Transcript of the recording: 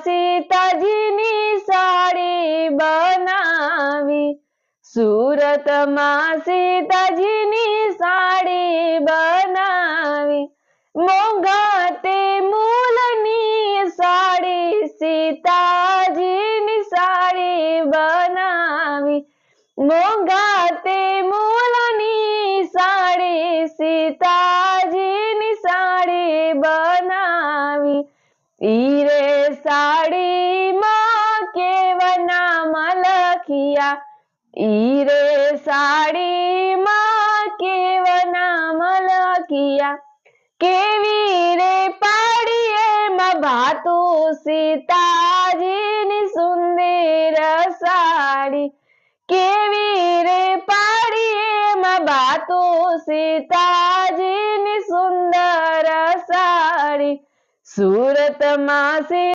સીતાજીની સાડી બનાવી, સુરતમાં સીતાજીની સાડી બનાવી, મોંઘા તે મૂલની સાડી, સીતાજીની સાડી બનાવી, મોંઘા તે મૂલની સાડી, સીતાજીની સાડી બનાવી, ઈ રે સાડીમાં કેવા નામ લખ્યા, ઈ રે સાડીમાં કેવા નામ લખ્યા, કેવી રે પાડી એમાં ભાતું સીતાજીની સુંદર સાડી, કેવી રે પાડી એમાં ભાતું સીતાજીની સુંદર સાડી, સુરતમાં